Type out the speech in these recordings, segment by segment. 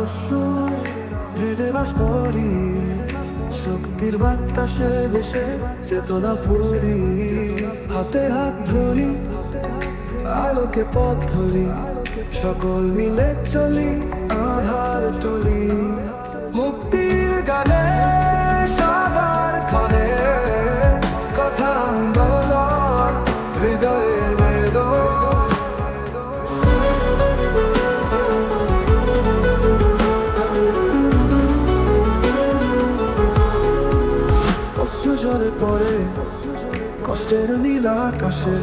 সুর হৃদে বাস করি, শক্তির বাতাসে ভেসে চেতনা পুরি। হাতে হাত ধরি, আলোকে পথ ধরি, সকল মিলে চলি আধার টলি। মুক্তির গানে সবার ক্ষণে কথা আন্দোলন, হৃদয়ের বেদন। অশ্রু ঝরে পড়ে কষ্টের নীল আকাশে,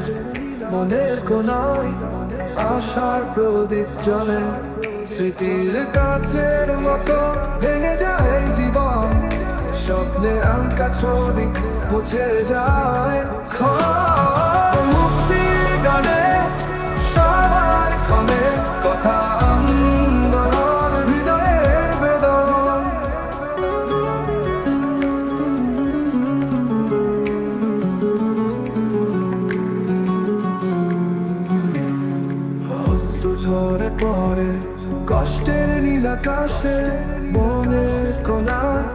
মনের কোনায় আশার প্রদীপ জ্বলে। স্মৃতির কাছের মতো ভেঙে যায় জীবন, স্বপ্নে আঁকা ছবি মুছে যায়। মুক্তির গানে সবার ক্ষণে কথা আন্দোলন, হৃদয়ের বেদন। অশ্রু ঝরে পড়ে কষ্টের নীল আকাশে, মনের কোনায়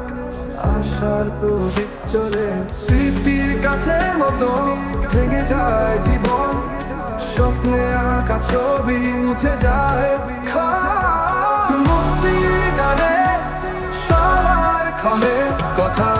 আশার প্রদীপ জ্বলে। স্মৃতির কাছে মতো ভেঙে যায় জীবন, স্বপ্নে আঁকা ছবি মুছে যায়। মুক্তির গানে সবার ক্ষণে কথা